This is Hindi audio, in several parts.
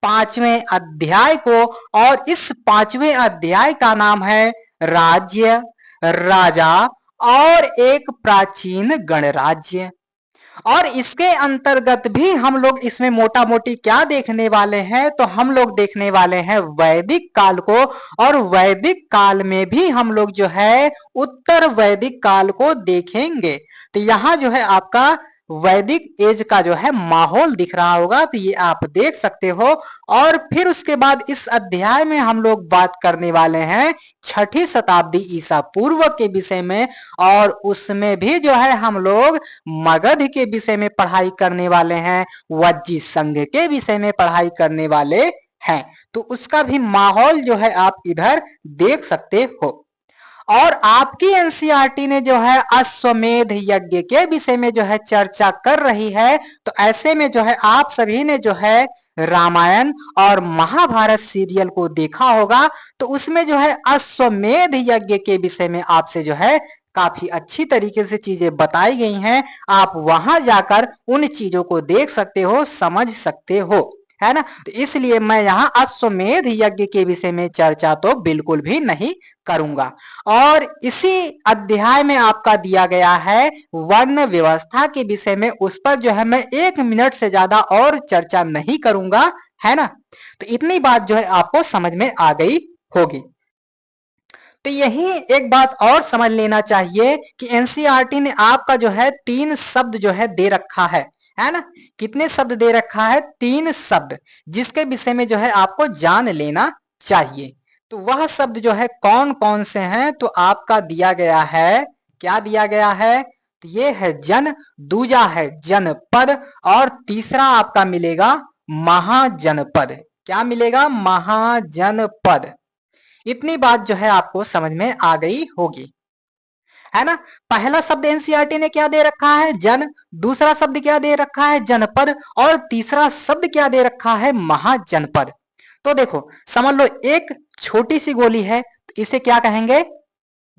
5वें अध्याय को, और इस 5वें अध्याय का नाम है राज्य, राजा और एक प्राचीन गणराज्य। और इसके अंतर्गत भी हम लोग इसमें मोटा मोटी क्या देखने वाले हैं, तो हम लोग देखने वाले हैं वैदिक काल को, और वैदिक काल में भी हम लोग जो है उत्तर वैदिक काल को देखेंगे। तो यहाँ जो है आपका वैदिक एज का जो है माहौल दिख रहा होगा, तो ये आप देख सकते हो। और फिर उसके बाद इस अध्याय में हम लोग बात करने वाले हैं 6ठी शताब्दी ईसा पूर्व के विषय में, और उसमें भी जो है हम लोग मगध के विषय में पढ़ाई करने वाले हैं, वज्जी संघ के विषय में पढ़ाई करने वाले हैं। तो उसका भी माहौल जो है आप इधर देख सकते हो। और आपकी एनसीईआरटी ने जो है अश्वमेध यज्ञ के विषय में जो है चर्चा कर रही है, तो ऐसे में जो है आप सभी ने जो है रामायण और महाभारत सीरियल को देखा होगा, तो उसमें जो है अश्वमेध यज्ञ के विषय में आपसे जो है काफी अच्छी तरीके से चीजें बताई गई हैं। आप वहां जाकर उन चीजों को देख सकते हो, समझ सकते हो, है ना। तो इसलिए मैं यहाँ अश्वमेध यज्ञ के विषय में चर्चा तो बिल्कुल भी नहीं करूंगा। और इसी अध्याय में आपका दिया गया है वर्ण व्यवस्था के विषय में, उस पर जो है मैं 1 मिनट से ज्यादा और चर्चा नहीं करूंगा, है ना। तो इतनी बात जो है आपको समझ में आ गई होगी। तो यही एक बात और समझ लेना चाहिए कि एनसीईआरटी ने आपका जो है 3 शब्द जो है दे रखा है ना। कितने शब्द दे रखा है? 3 शब्द, जिसके विषय में जो है आपको जान लेना चाहिए। तो वह शब्द जो है कौन कौन से हैं, तो आपका दिया गया है, क्या दिया गया है? तो ये है जन, दूजा है जनपद, और तीसरा आपका मिलेगा महाजनपद। क्या मिलेगा? महाजनपद। इतनी बात जो है आपको समझ में आ गई होगी, है ना। पहला शब्द एनसीईआरटी ने क्या दे रखा है? जन। दूसरा शब्द क्या दे रखा है? जनपद। और तीसरा शब्द क्या दे रखा है? महाजनपद। तो देखो समझ लो, एक छोटी सी गोली है, तो इसे क्या कहेंगे?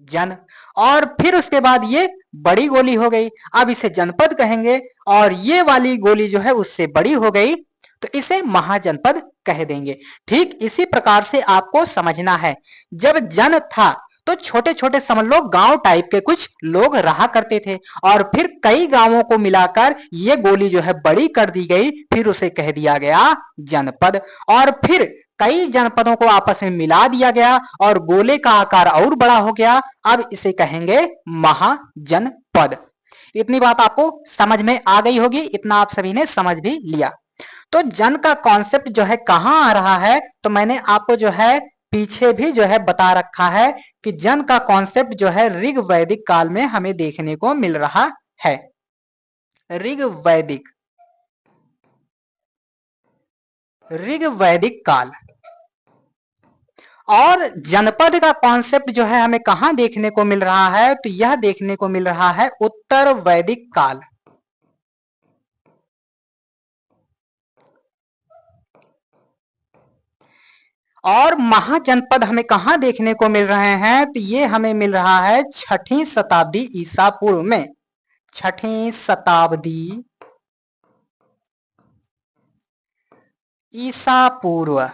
जन। और फिर उसके बाद ये बड़ी गोली हो गई, अब इसे जनपद कहेंगे, और ये वाली गोली जो है उससे बड़ी हो गई, तो इसे महाजनपद कह देंगे। ठीक इसी प्रकार से आपको समझना है, जब जन था तो छोटे छोटे समझ लो गांव टाइप के कुछ लोग रहा करते थे, और फिर कई गांवों को मिलाकर ये गोली जो है बड़ी कर दी गई, फिर उसे कह दिया गया जनपद। और फिर कई जनपदों को आपस में मिला दिया गया और गोले का आकार और बड़ा हो गया, अब इसे कहेंगे महाजनपद। इतनी बात आपको समझ में आ गई होगी, इतना आप सभी ने समझ भी लिया। तो जन का कॉन्सेप्ट जो है कहां आ रहा है, तो मैंने आपको जो है पीछे भी जो है बता रखा है कि जन का कॉन्सेप्ट जो है ऋग वैदिक काल में हमें देखने को मिल रहा है। ऋग वैदिक काल। और जनपद का कॉन्सेप्ट जो है हमें कहां देखने को मिल रहा है, तो यह देखने को मिल रहा है उत्तर वैदिक काल। और महाजनपद हमें कहां देखने को मिल रहे हैं, तो ये हमें मिल रहा है 6ठी शताब्दी ईसा पूर्व में। 6ठी शताब्दी ईसा पूर्व।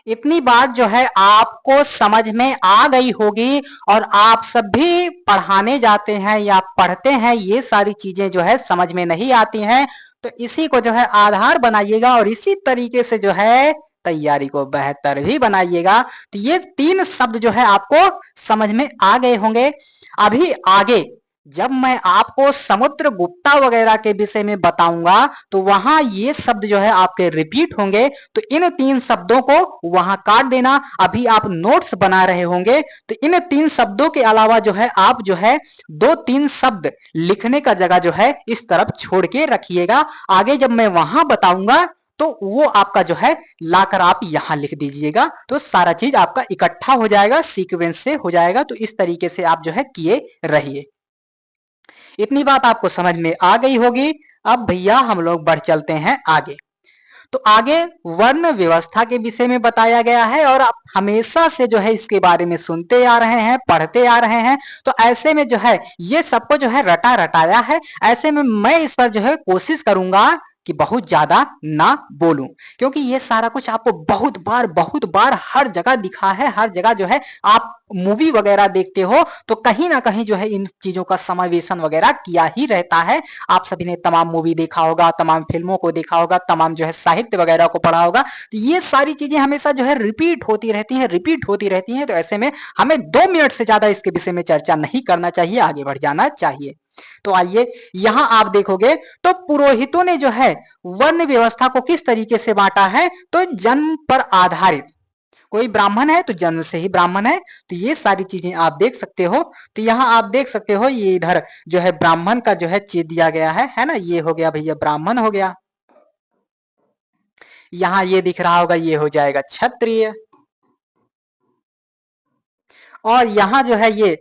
इतनी बात जो है आपको समझ में आ गई होगी, और आप सभी पढ़ाने जाते हैं या पढ़ते हैं, ये सारी चीजें जो है समझ में नहीं आती हैं, तो इसी को जो है आधार बनाइएगा, और इसी तरीके से जो है तैयारी को बेहतर भी बनाइएगा। तो ये 3 शब्द जो है आपको समझ में आ गए होंगे। अभी आगे जब मैं आपको समुद्र गुप्ता वगैरह के विषय में बताऊंगा, तो वहां ये शब्द जो है आपके रिपीट होंगे, तो इन 3 शब्दों को वहां काट देना। अभी आप नोट्स बना रहे होंगे, तो इन 3 शब्दों के अलावा जो है आप जो है 2-3 शब्द लिखने का जगह जो है इस तरफ छोड़ के रखिएगा। आगे जब मैं वहां बताऊंगा, तो वो आपका जो है लाकर आप यहां लिख दीजिएगा, तो सारा चीज आपका इकट्ठा हो जाएगा, सीक्वेंस से हो जाएगा। तो इस तरीके से आप जो है किए रहिए। इतनी बात आपको समझ में आ गई होगी। अब भैया हम लोग बढ़ चलते हैं आगे। तो आगे वर्ण व्यवस्था के विषय में बताया गया है, और आप हमेशा से जो है इसके बारे में सुनते आ रहे हैं, पढ़ते आ रहे हैं। तो ऐसे में जो है ये सबको जो है रटा रटाया है। ऐसे में मैं इस पर जो है कोशिश करूंगा कि बहुत ज्यादा ना बोलूं, क्योंकि ये सारा कुछ आपको बहुत बार हर जगह दिखा है। हर जगह जो है आप मूवी वगैरह देखते हो तो कहीं ना कहीं जो है इन चीजों का समावेशन वगैरह किया ही रहता है। आप सभी ने तमाम मूवी देखा होगा, तमाम फिल्मों को देखा होगा, तमाम जो है साहित्य वगैरह को पढ़ा होगा। तो ये सारी चीजें हमेशा जो है रिपीट होती रहती हैं। तो ऐसे में हमें 2 मिनट से ज्यादा इसके विषय में चर्चा नहीं करना चाहिए, आगे बढ़ जाना चाहिए। तो आइए यहां आप देखोगे तो पुरोहितों ने जो है वर्ण व्यवस्था को किस तरीके से बांटा है, तो जन्म पर आधारित। कोई ब्राह्मण है तो जन्म से ही ब्राह्मण है, तो ये सारी चीजें आप देख सकते हो। तो यहाँ आप देख सकते हो ये इधर जो है ब्राह्मण का जो है चिन्ह दिया गया है ना। ये हो गया भैया ब्राह्मण हो गया। यहाँ ये दिख रहा होगा, ये हो जाएगा क्षत्रिय। और यहाँ जो है ये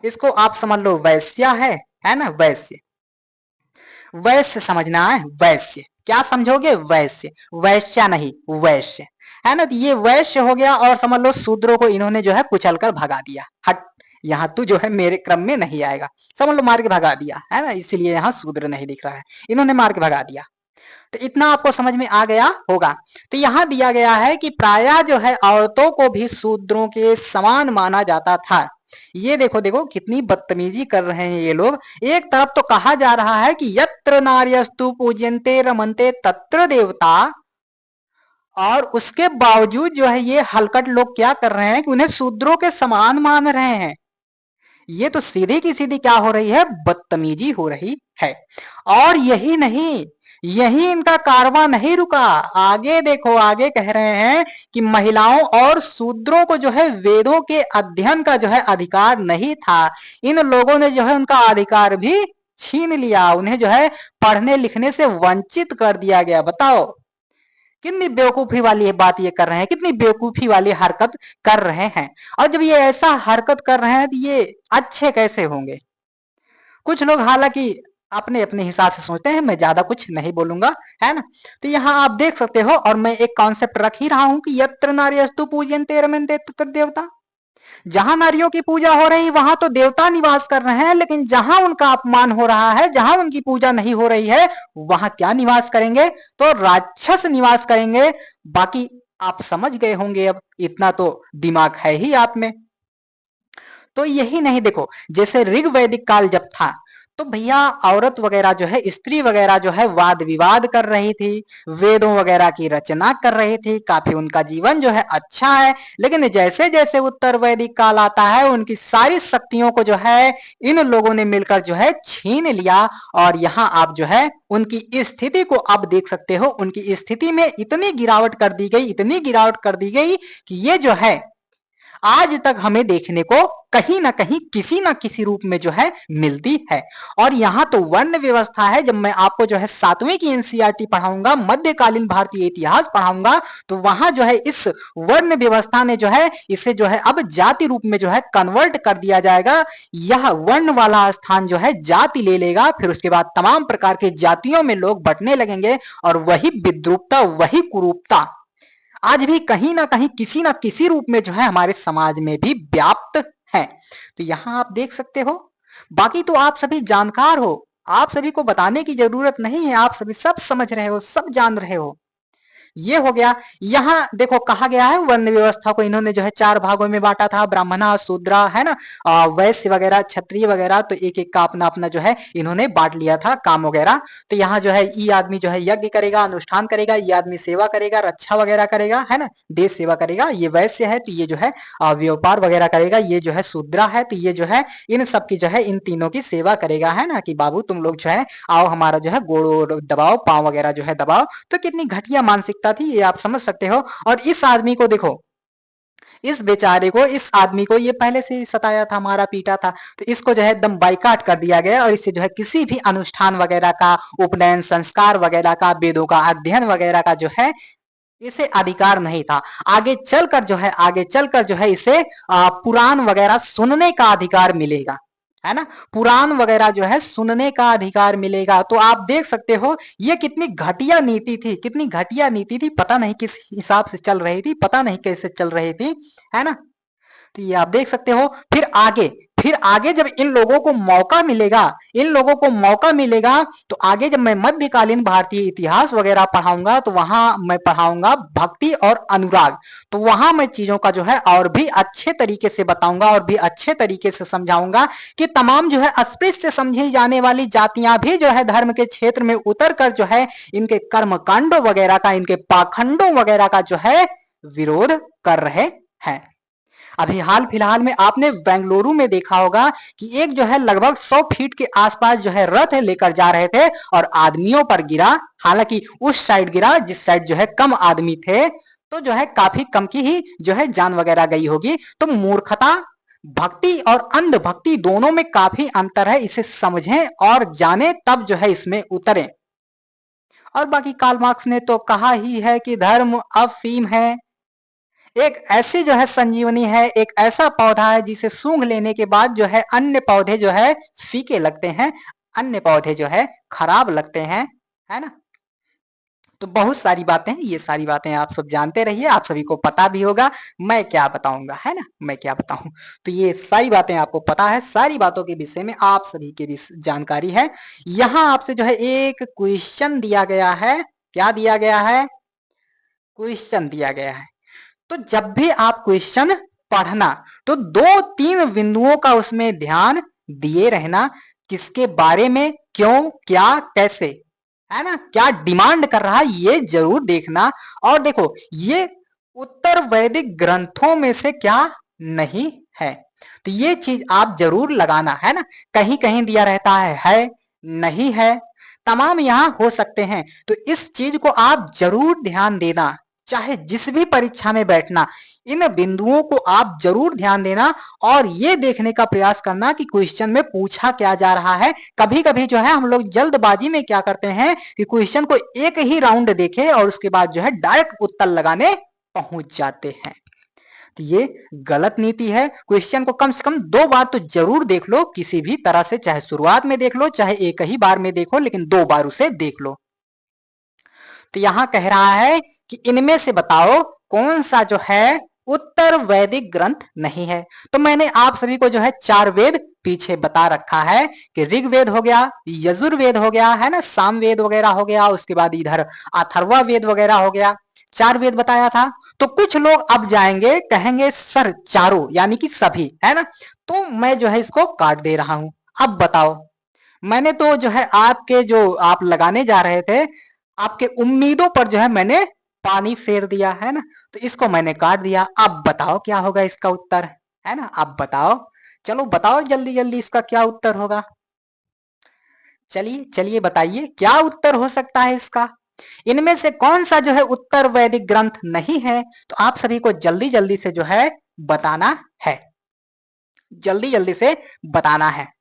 इसको आप समझ लो वैश्य है ना। वैश्य, वैश्य समझना है, वैश्य क्या समझोगे, वैश्य, वैश्या नहीं वैश्य, है ना। तो ये वैश्य हो गया। और समझ लो शूद्रों को इन्होंने जो है कुचल कर भगा दिया, हट यहाँ तू जो है मेरे क्रम में नहीं आएगा, समझ लो मार के भगा दिया, है ना। इसलिए यहाँ शूद्र नहीं दिख रहा है, इन्होंने मार के भगा दिया। तो इतना आपको समझ में आ गया होगा। तो यहाँ दिया गया है कि प्रायः जो है औरतों को भी शूद्रों के समान माना जाता था। ये देखो देखो कितनी बदतमीजी कर रहे हैं ये लोग। एक तरफ तो कहा जा रहा है कि यत्र नार्यस्तु पूज्यन्ते रमन्ते तत्र देवता, और उसके बावजूद जो है ये हलकट लोग क्या कर रहे हैं कि उन्हें शूद्रों के समान मान रहे हैं। ये तो सीधी की सीधी क्या हो रही है, बदतमीजी हो रही है। और यही नहीं, यही इनका कारवां नहीं रुका। आगे देखो, आगे कह रहे हैं कि महिलाओं और शूद्रों को जो है वेदों के अध्ययन का जो है अधिकार नहीं था। इन लोगों ने जो है उनका अधिकार भी छीन लिया, उन्हें जो है पढ़ने लिखने से वंचित कर दिया गया। बताओ कितनी बेवकूफी वाली बात ये कर रहे हैं, कितनी बेवकूफी वाली हरकत कर रहे हैं। और जब ये ऐसा हरकत कर रहे हैं तो ये अच्छे कैसे होंगे। कुछ लोग हालांकि अपने अपने हिसाब से सोचते हैं, मैं ज्यादा कुछ नहीं बोलूंगा, है ना। तो यहाँ आप देख सकते हो, और मैं एक कॉन्सेप्ट रख ही रहा हूं कि यत्र नार्यस्तु पूज्यन्ते रमन्ते तत्र देवता। जहां नारियों की पूजा हो रही वहां तो देवता निवास कर रहे हैं, लेकिन जहां उनका अपमान हो रहा है, जहां उनकी पूजा नहीं हो रही है, वहां क्या निवास करेंगे, तो राक्षस निवास करेंगे। बाकी आप समझ गए होंगे, अब इतना तो दिमाग है ही आप में। तो यही नहीं, देखो जैसे ऋग वैदिक काल जब था तो भैया औरत वगैरह जो है, स्त्री वगैरह जो है वाद विवाद कर रही थी, वेदों वगैरह की रचना कर रही थी, काफी उनका जीवन जो है अच्छा है। लेकिन जैसे जैसे उत्तर वैदिक काल आता है उनकी सारी शक्तियों को जो है इन लोगों ने मिलकर जो है छीन लिया। और यहाँ आप जो है उनकी स्थिति को अब देख सकते हो, उनकी स्थिति में इतनी गिरावट कर दी गई, इतनी गिरावट कर दी गई कि ये जो है आज तक हमें देखने को कहीं ना कहीं किसी ना किसी रूप में जो है मिलती है। और यहाँ तो वर्ण व्यवस्था है। जब मैं आपको जो है 7वीं की एनसीईआरटी पढ़ाऊंगा, मध्यकालीन भारतीय इतिहास पढ़ाऊंगा, तो वहां जो है इस वर्ण व्यवस्था ने जो है इसे जो है अब जाति रूप में जो है कन्वर्ट कर दिया जाएगा। यह वर्ण वाला स्थान जो है जाति ले लेगा, फिर उसके बाद तमाम प्रकार के जातियों में लोग बंटने लगेंगे, और वही विद्रूपता, वही कुरूपता आज भी कहीं ना कहीं किसी ना किसी रूप में जो है हमारे समाज में भी व्याप्त है। तो यहां आप देख सकते हो। बाकी तो आप सभी जानकार हो, आप सभी को बताने की जरूरत नहीं है, आप सभी सब समझ रहे हो, सब जान रहे हो। ये हो गया। यहाँ देखो कहा गया है वर्ण व्यवस्था को इन्होंने जो है 4 भागों में बांटा था, ब्राह्मणा, शूद्रा, है ना, वैश्य वगैरह, क्षत्रिय वगैरह। तो एक एक का अपना अपना जो है इन्होंने बांट लिया था काम वगैरह। तो यहाँ जो है ये आदमी जो है यज्ञ करेगा, अनुष्ठान करेगा, ये आदमी सेवा करेगा, रक्षा वगैरह करेगा, है ना, देश सेवा करेगा। ये वैश्य है तो ये जो है व्यापार वगैरह करेगा। ये जो है शूद्रा है तो ये जो है इन सब की जो है इन तीनों की सेवा करेगा, है ना, कि बाबू तुम लोग जो है आओ हमारा जो है गोड़ दबाओ, पांव वगैरह जो है दबाओ। तो कितनी घटिया मानसिकता थी ये आप समझ सकते हो। और इस आदमी को देखो, इस बेचारे को, इस आदमी को ये पहले से ही सताया था, मारा पीटा था। तो इसको जो है एकदम बाइकाट कर दिया गया, और इससे जो है किसी भी अनुष्ठान वगैरह का, उपनयन संस्कार वगैरह का, वेदों का अध्ययन वगैरह का जो है इसे अधिकार नहीं था। आगे चलकर जो है, आगे चलकर जो है इसे पुराण वगैरह सुनने का अधिकार मिलेगा, है ना, पुराण वगैरह जो है सुनने का अधिकार मिलेगा। तो आप देख सकते हो ये कितनी घटिया नीति थी, कितनी घटिया नीति थी, पता नहीं किस हिसाब से चल रही थी, पता नहीं कैसे चल रही थी, है ना। तो ये आप देख सकते हो। फिर फिर आगे जब इन लोगों को मौका मिलेगा तो आगे जब मैं मध्यकालीन भारतीय इतिहास वगैरह पढ़ाऊंगा तो वहां मैं पढ़ाऊंगा भक्ति और अनुराग। तो वहां मैं चीजों का जो है और भी अच्छे तरीके से बताऊंगा और भी अच्छे तरीके से समझाऊंगा कि तमाम जो है अस्पृश्य समझी जाने वाली जातियां भी जो है धर्म के क्षेत्र में उतर कर जो है इनके कर्मकांडों वगैरह का, इनके पाखंडों वगैरह का जो है विरोध कर रहे हैं। अभी हाल फिलहाल में आपने बेंगलुरु में देखा होगा कि एक जो है लगभग 100 फीट के आसपास जो है रथ लेकर जा रहे थे और आदमियों पर गिरा। हालांकि उस साइड गिरा जिस साइड जो है कम आदमी थे, तो जो है काफी कम की ही जो है जान वगैरह गई होगी। तो मूर्खता, भक्ति और अंधभक्ति दोनों में काफी अंतर है, इसे समझें और जाने तब जो है इसमें उतरें। और बाकी कार्ल मार्क्स ने तो कहा ही है कि धर्म अफीम है, एक ऐसी जो है संजीवनी है, एक ऐसा पौधा है जिसे सूंघ लेने के बाद जो है अन्य पौधे जो है फीके लगते हैं, अन्य पौधे जो है खराब लगते हैं, है ना। तो बहुत सारी बातें हैं, ये सारी बातें आप सब जानते रहिए, आप सभी को पता भी होगा, मैं क्या बताऊंगा, है ना, मैं क्या बताऊं। तो ये सारी बातें आपको पता है, सारी बातों के विषय में आप सभी के भी जानकारी है। यहाँ आपसे जो है एक क्वेश्चन दिया गया है, क्या दिया गया है, क्वेश्चन दिया गया है। तो जब भी आप क्वेश्चन पढ़ना तो 2-3 बिंदुओं का उसमें ध्यान दिए रहना, किसके बारे में, क्यों, क्या, कैसे, है ना, क्या डिमांड कर रहा है ये जरूर देखना। और देखो ये उत्तर वैदिक ग्रंथों में से क्या नहीं है, तो ये चीज आप जरूर लगाना, है ना। कहीं कहीं दिया रहता है नहीं है, तमाम यहां हो सकते हैं। तो इस चीज को आप जरूर ध्यान देना, चाहे जिस भी परीक्षा में बैठना, इन बिंदुओं को आप जरूर ध्यान देना और ये देखने का प्रयास करना कि क्वेश्चन में पूछा क्या जा रहा है। कभी कभी जो है हम लोग जल्दबाजी में क्या करते हैं कि क्वेश्चन को एक ही राउंड देखे और उसके बाद जो है डायरेक्ट उत्तर लगाने पहुंच जाते हैं। तो ये गलत नीति है। क्वेश्चन को कम से कम 2 बार तो जरूर देख लो, किसी भी तरह से, चाहे शुरुआत में देख लो, चाहे एक ही बार में देखो, लेकिन 2 बार उसे देख लो। तो यहां कह रहा है कि इनमें से बताओ कौन सा जो है उत्तर वैदिक ग्रंथ नहीं है। तो मैंने आप सभी को जो है 4 वेद पीछे बता रखा है कि ऋग्वेद हो गया, यजुर्वेद हो गया, है ना, सामवेद वगैरह हो गया, उसके बाद इधर अथर्वा वेद वगैरह हो गया, 4 वेद बताया था। तो कुछ लोग अब जाएंगे कहेंगे सर चारों यानी कि सभी, है ना, तो मैं जो है इसको काट दे रहा हूं। अब बताओ, मैंने तो जो है आपके जो आप लगाने जा रहे थे, आपके उम्मीदों पर जो है मैंने पानी फेर दिया, है ना, तो इसको मैंने काट दिया। अब बताओ क्या होगा इसका उत्तर, है ना, अब बताओ, चलो बताओ जल्दी जल्दी इसका क्या उत्तर होगा। चलिए चलिए बताइए क्या उत्तर हो सकता है इसका। इनमें से कौन सा जो है उत्तर वैदिक ग्रंथ नहीं है, तो आप सभी को जल्दी जल्दी से जो है बताना है, जल्दी जल्दी से बताना है।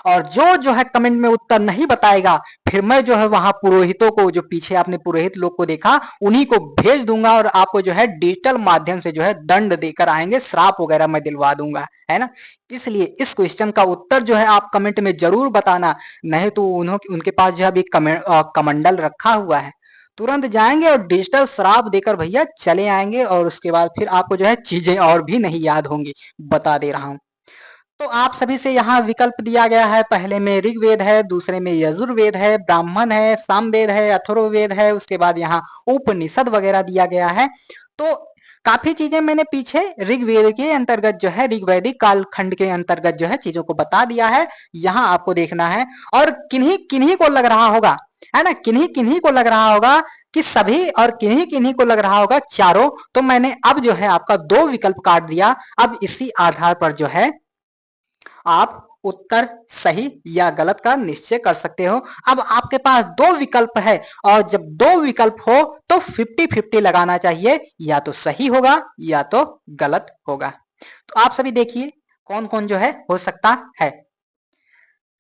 और जो जो है कमेंट में उत्तर नहीं बताएगा, फिर मैं जो है वहां पुरोहितों को, जो पीछे आपने पुरोहित लोग को देखा, उन्हीं को भेज दूंगा और आपको जो है डिजिटल माध्यम से जो है दंड देकर आएंगे, श्राप वगैरह मैं दिलवा दूंगा, है ना। इसलिए इस क्वेश्चन का उत्तर जो है आप कमेंट में जरूर बताना, नहीं तो उनके पास जो है अभी कमंडल रखा हुआ है, तुरंत जाएंगे और डिजिटल श्राप देकर भैया चले आएंगे, और उसके बाद फिर आपको जो है चीजें और भी नहीं याद होंगी, बता दे रहा हूं। तो आप सभी से यहाँ विकल्प दिया गया है, पहले में ऋग्वेद है, दूसरे में यजुर्वेद है, ब्राह्मण है, सामवेद है, अथर्ववेद है, उसके बाद यहाँ उपनिषद वगैरह दिया गया है। तो काफी चीजें मैंने पीछे ऋग्वेद के अंतर्गत जो है, ऋग्वैदिक कालखंड के अंतर्गत जो है चीजों को बता दिया है, यहाँ आपको देखना है। और किन्हीं किन्हीं को लग रहा होगा, है ना, किन्हीं किन्हीं को लग रहा होगा कि सभी, और किन्हीं किन्हीं को लग रहा होगा चारों। तो मैंने अब जो है आपका 2 विकल्प काट दिया। अब इसी आधार पर जो है आप उत्तर सही या गलत का निश्चय कर सकते हो। अब आपके पास 2 विकल्प है, और जब 2 विकल्प हो तो 50-50 लगाना चाहिए, या तो सही होगा या तो गलत होगा। तो आप सभी देखिए कौन कौन जो है हो सकता है,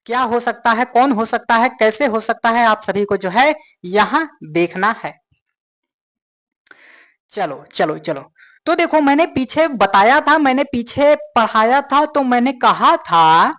क्या हो सकता है, कौन हो सकता है, कैसे हो सकता है, आप सभी को जो है यहां देखना है। चलो चलो चलो, तो देखो मैंने पीछे बताया था, मैंने पीछे पढ़ाया था, तो मैंने कहा था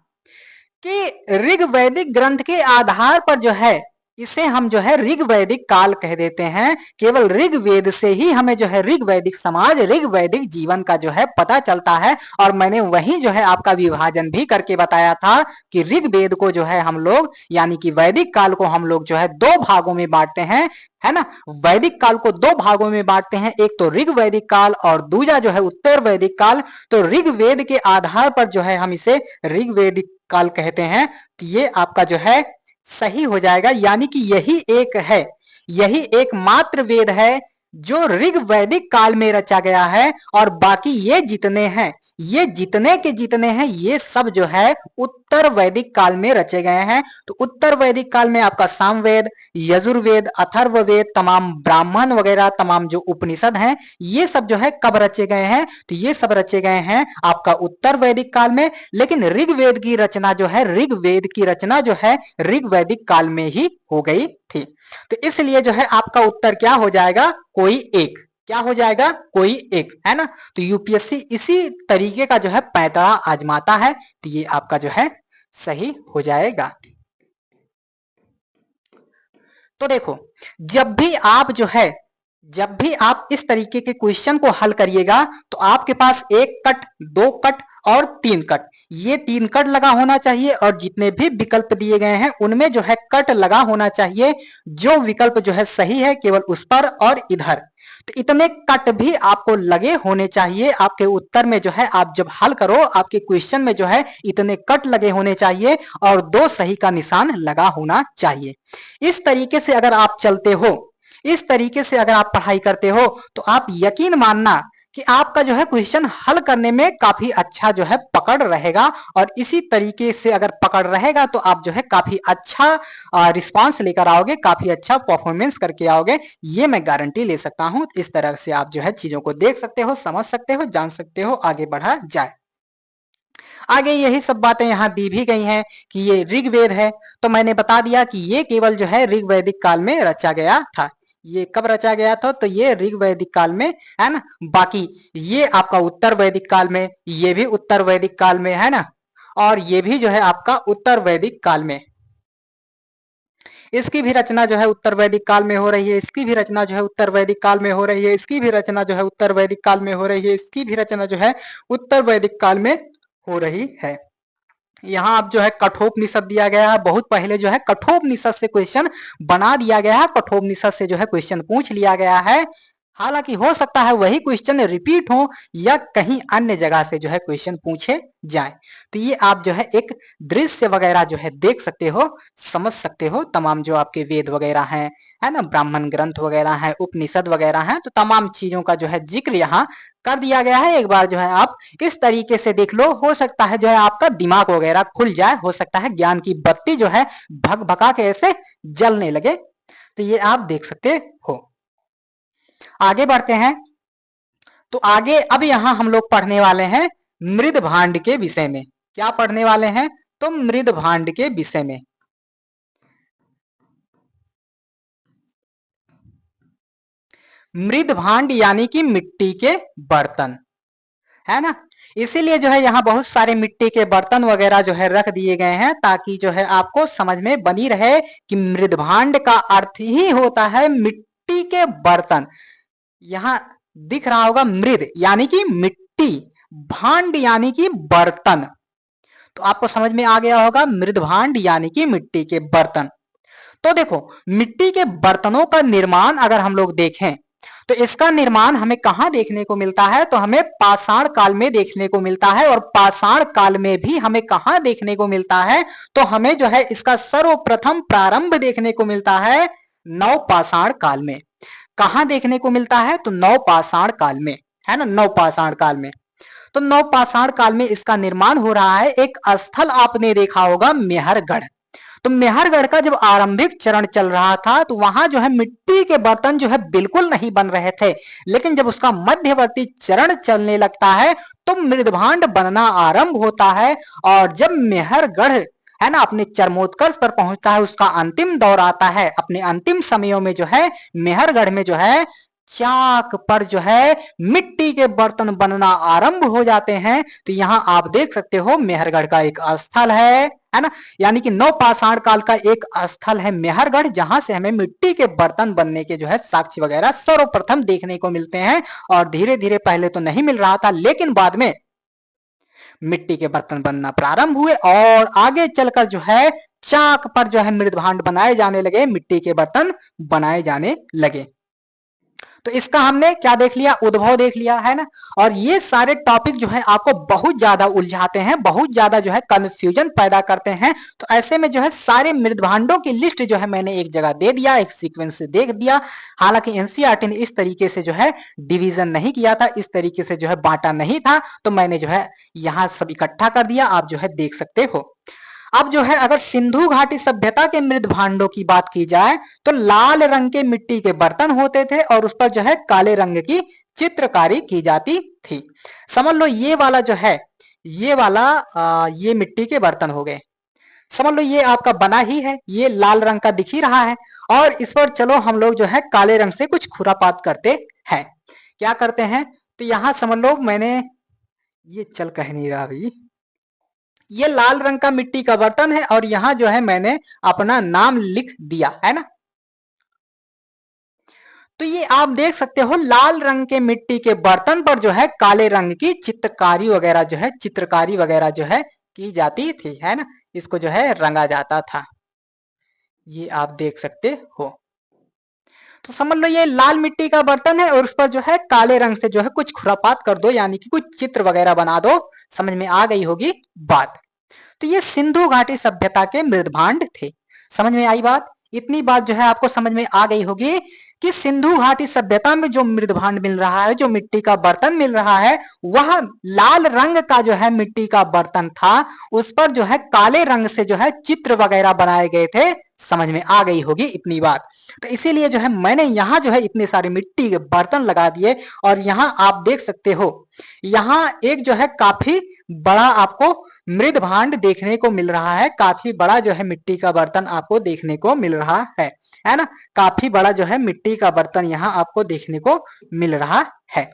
कि ऋग्वैदिक ग्रंथ के आधार पर जो है इसे हम जो है ऋग्वैदिक काल कह देते हैं। केवल ऋग्वेद से ही हमें जो है ऋग्वैदिक समाज, ऋग्वैदिक जीवन का जो है पता चलता है। और मैंने वही जो है आपका विभाजन भी करके बताया था कि ऋग्वेद को जो है हम लोग यानी कि वैदिक काल को हम लोग जो है दो भागों में बांटते हैं, है ना। वैदिक काल को दो भागों में बांटते हैं, एक तो ऋग्वैदिक काल और दूसरा जो है उत्तर वैदिक काल। तो ऋग्वेद के आधार पर जो है हम इसे ऋग्वैदिक काल कहते हैं। तो ये आपका जो है सही हो जाएगा, यानी कि यही एक है, यही एकमात्र वेद है जो ऋग्वैदिक काल में रचा गया है। और बाकी ये जितने हैं, ये जितने के जितने हैं, ये सब जो है उत्तर वैदिक काल में रचे गए हैं। तो उत्तर वैदिक काल में आपका सामवेद, यजुर्वेद, अथर्ववेद, तमाम ब्राह्मण वगैरह, तमाम जो उपनिषद हैं, ये सब जो है कब रचे गए हैं? तो ये सब रचे गए हैं आपका उत्तर वैदिक काल में। लेकिन ऋग्वेद की रचना जो है, ऋग्वेद की रचना जो है ऋग्वैदिक काल में ही हो गई थी। तो इसलिए जो है आपका उत्तर क्या हो जाएगा? कोई एक। क्या हो जाएगा? कोई एक, है ना। तो यूपीएससी इसी तरीके का जो है पैंतरा आजमाता है। तो ये आपका जो है सही हो जाएगा। तो देखो, जब भी आप जो है, जब भी आप इस तरीके के क्वेश्चन को हल करिएगा तो आपके पास एक कट, दो कट और तीन कट, ये तीन कट लगा होना चाहिए। और जितने भी विकल्प दिए गए हैं उनमें जो है कट लगा होना चाहिए। जो विकल्प जो है सही है केवल उस पर और इधर। तो इतने कट भी आपको लगे होने चाहिए आपके उत्तर में जो है। आप जब हल करो आपके क्वेश्चन में जो है इतने कट लगे होने चाहिए और दो सही का निशान लगा होना चाहिए। इस तरीके से अगर आप चलते हो, इस तरीके से अगर आप पढ़ाई करते हो तो आप यकीन मानना कि आपका जो है क्वेश्चन हल करने में काफी अच्छा जो है पकड़ रहेगा। और इसी तरीके से अगर पकड़ रहेगा तो आप जो है काफी अच्छा रिस्पांस लेकर आओगे, काफी अच्छा परफॉर्मेंस करके आओगे, ये मैं गारंटी ले सकता हूं। इस तरह से आप जो है चीजों को देख सकते हो, समझ सकते हो, जान सकते हो, आगे बढ़ा जाए। आगे यही सब बातें यहाँ दी भी गई हैं कि ये ऋग्वेद है। तो मैंने बता दिया कि ये केवल जो है ऋग्वैदिक काल में रचा गया था। ये कब रचा गया था? तो ये ऋग्वैदिक काल में, है ना। बाकी ये आपका उत्तर वैदिक काल में, ये भी उत्तर वैदिक काल में, है ना। और ये भी जो है आपका उत्तर वैदिक काल में, इसकी भी रचना जो है उत्तर वैदिक काल में हो रही है, इसकी भी रचना जो है उत्तर वैदिक काल में हो रही है, इसकी भी रचना जो है उत्तर वैदिक काल में हो रही है, इसकी भी रचना जो है उत्तर वैदिक काल में हो रही है। यहाँ आप जो है कठोपनिषद दिया गया है, बहुत पहले जो है कठोपनिषद से क्वेश्चन बना दिया गया है, कठोपनिषद से जो है क्वेश्चन पूछ लिया गया है। हालांकि हो सकता है वही क्वेश्चन रिपीट हो या कहीं अन्य जगह से जो है क्वेश्चन पूछे जाए। तो ये आप जो है एक दृश्य वगैरह जो है देख सकते हो, समझ सकते हो। तमाम जो आपके वेद वगैरह हैं, है ना, ब्राह्मण ग्रंथ वगैरह हैं, उपनिषद वगैरह हैं, तो तमाम चीजों का जो है जिक्र यहाँ कर दिया गया है। एक बार जो है आप इस तरीके से देख लो, हो सकता है जो है आपका दिमाग वगैरह खुल जाए, हो सकता है ज्ञान की बत्ती जो है भग भगा के ऐसे जलने लगे। तो ये आप देख सकते हो। आगे बढ़ते हैं। तो आगे अब यहां हम लोग पढ़ने वाले हैं मृद भांड के विषय में। क्या पढ़ने वाले हैं? तो मृद भांड के विषय में। मृद भांड यानी कि मिट्टी के बर्तन, है ना। इसीलिए जो है यहाँ बहुत सारे मिट्टी के बर्तन वगैरह जो है रख दिए गए हैं, ताकि जो है आपको समझ में बनी रहे कि मृद भांड का अर्थ ही होता है मिट्टी के बर्तन। यहाँ दिख रहा होगा मृद यानी कि मिट्टी, भांड यानी कि बर्तन। तो आपको समझ में आ गया होगा मृद भांड यानी कि मिट्टी के बर्तन। तो देखो, मिट्टी के बर्तनों का निर्माण अगर हम लोग देखें तो इसका निर्माण हमें कहां देखने को मिलता है? तो हमें पाषाण काल में देखने को मिलता है। और पाषाण काल में भी हमें कहां देखने को मिलता है? तो हमें जो है इसका सर्वप्रथम प्रारंभ देखने को मिलता है नवपाषाण काल में। कहां देखने को मिलता है? तो नवपाषाण काल में, है ना, नवपाषाण काल में। तो नवपाषाण काल में इसका निर्माण हो रहा है। एक स्थल आपने देखा होगा मेहरगढ़। तो मेहरगढ़ का जब आरंभिक चरण चल रहा था तो वहां जो है मिट्टी के बर्तन जो है बिल्कुल नहीं बन रहे थे। लेकिन जब उसका मध्यवर्ती चरण चलने लगता है तो मृदभांड बनना आरंभ होता है। और जब मेहरगढ़, है ना, अपने चरमोत्कर्ष पर पहुंचता है, उसका अंतिम दौर आता है, अपने अंतिम समयों में जो है मेहरगढ़ में जो है चाक पर जो है मिट्टी के बर्तन बनना आरंभ हो जाते हैं। तो यहाँ आप देख सकते हो मेहरगढ़ का एक स्थल है ना, यानी कि नवपाषाण काल का एक स्थल है मेहरगढ़, जहां से हमें मिट्टी के बर्तन बनने के जो है साक्ष्य वगैरह सर्वप्रथम देखने को मिलते हैं। और धीरे धीरे पहले तो नहीं मिल रहा था, लेकिन बाद में मिट्टी के बर्तन बनना प्रारंभ हुए और आगे चलकर जो है चाक पर जो है मृदभांड बनाए जाने लगे, मिट्टी के बर्तन बनाए जाने लगे। तो इसका हमने क्या देख लिया, उद्भव देख लिया है ना। और ये सारे टॉपिक जो है आपको बहुत ज्यादा उलझाते हैं, बहुत ज्यादा जो है कंफ्यूजन पैदा करते हैं। तो ऐसे में जो है सारे मृदभांडों की लिस्ट जो है मैंने एक जगह दे दिया, एक सीक्वेंस से देख दिया। हालांकि एनसीईआरटी ने इस तरीके से जो है डिवीजन नहीं किया था, इस तरीके से जो है बांटा नहीं था, तो मैंने जो है यहाँ सब इकट्ठा कर दिया, आप जो है देख सकते हो। अब जो है अगर सिंधु घाटी सभ्यता के मृद भांडों की बात की जाए तो लाल रंग के मिट्टी के बर्तन होते थे और उस पर जो है काले रंग की चित्रकारी की जाती थी। समझ लो ये वाला जो है, ये वाला ये मिट्टी के बर्तन हो गए। समझ लो ये आपका बना ही है, ये लाल रंग का दिख ही रहा है। और इस पर चलो हम लोग जो है काले रंग से कुछ खुरापात करते हैं। क्या करते हैं, तो यहां समझ लो मैंने ये चल कह नहीं रहा भाई, ये लाल रंग का मिट्टी का बर्तन है और यहां जो है मैंने अपना नाम लिख दिया है ना। तो ये आप देख सकते हो लाल रंग के मिट्टी के बर्तन पर जो है काले रंग की चित्रकारी वगैरह जो है, चित्रकारी वगैरह जो है की जाती थी, है ना। इसको जो है रंगा जाता था, ये आप देख सकते हो। तो समझ लो ये लाल मिट्टी का बर्तन है और उस पर जो है काले रंग से जो है कुछ खुरापात कर दो, यानी कि कुछ चित्र वगैरह बना दो। समझ में आ गई होगी बात। तो ये सिंधु घाटी सभ्यता के मृदभांड थे। समझ में आई बात, इतनी बात जो है आपको समझ में आ गई होगी कि सिंधु घाटी सभ्यता में जो मृदभांड मिल रहा है, जो मिट्टी का बर्तन मिल रहा है, वह लाल रंग का जो है मिट्टी का बर्तन था, उस पर जो है काले रंग से जो है चित्र वगैरह बनाए गए थे। समझ में आ गई होगी इतनी बात। तो इसीलिए जो है मैंने यहाँ जो है इतने सारे मिट्टी के बर्तन लगा दिए। और यहाँ आप देख सकते हो, यहाँ एक जो है काफी बड़ा आपको मृद भांड देखने को मिल रहा है, काफी बड़ा जो है मिट्टी का बर्तन आपको देखने को मिल रहा है ना। काफी बड़ा जो है मिट्टी का बर्तन यहाँ आपको देखने को मिल रहा है,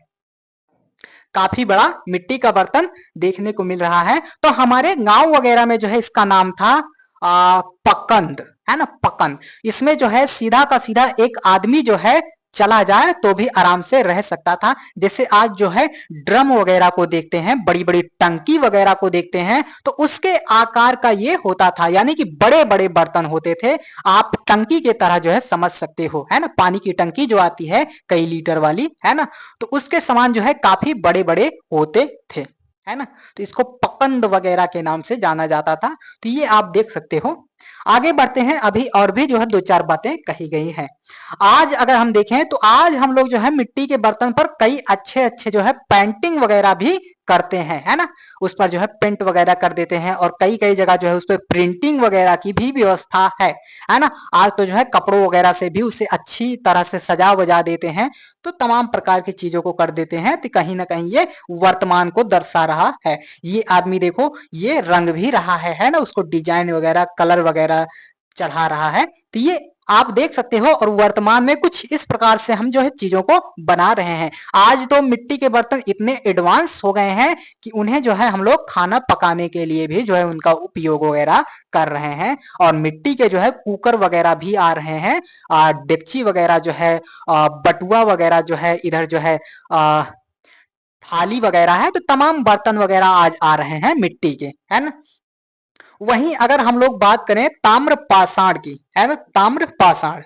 काफी बड़ा मिट्टी का बर्तन देखने को मिल रहा है। तो हमारे गांव वगैरह में जो है इसका नाम था पकंद, है ना, पकंद। इसमें जो है सीधा का सीधा एक आदमी जो है चला जाए तो भी आराम से रह सकता था। जैसे आज जो है ड्रम वगैरह को देखते हैं, बड़ी बड़ी टंकी वगैरह को देखते हैं, तो उसके आकार का ये होता था, यानी कि बड़े बड़े बर्तन होते थे। आप टंकी के तरह जो है समझ सकते हो, है ना, पानी की टंकी जो आती है कई लीटर वाली, है ना, तो उसके समान जो है काफी बड़े बड़े होते थे, है ना। तो इसको पकंद वगैरह के नाम से जाना जाता था। तो ये आप देख सकते हो। आगे बढ़ते हैं, अभी और भी जो है दो चार बातें कही गई हैं। आज अगर हम देखें तो आज हम लोग जो है मिट्टी के बर्तन पर कई अच्छे अच्छे जो है पेंटिंग वगैरह भी करते हैं, है ना, उस पर जो है पेंट वगैरह कर देते हैं और कई कई जगह जो है उस पर प्रिंटिंग वगैरह की भी व्यवस्था है ना। आज तो जो है कपड़ों वगैरह से भी उसे अच्छी तरह से सजा वजा देते हैं। तो तमाम प्रकार की चीजों को कर देते हैं। तो कहीं ना कहीं ये वर्तमान को दर्शा रहा है। ये आदमी देखो ये रंग भी रहा है ना, उसको डिजाइन वगैरह कलर वगैरह चढ़ा रहा है। तो ये आप देख सकते हो। और वर्तमान में कुछ इस प्रकार से हम जो है चीजों को बना रहे हैं। आज तो मिट्टी के बर्तन इतने एडवांस हो गए हैं कि उन्हें जो है हम लोग खाना पकाने के लिए भी जो है उनका उपयोग वगैरह कर रहे हैं। और मिट्टी के जो है कुकर वगैरह भी आ रहे हैं, डेगची वगैरह जो है, बटुआ वगैरह जो है, इधर जो है थाली वगैरह है। तो तमाम बर्तन वगैरह आज आ रहे हैं मिट्टी के, है ना। वहीं अगर हम लोग बात करें ताम्र पाषाण की, है ना, ताम्र पाषाण,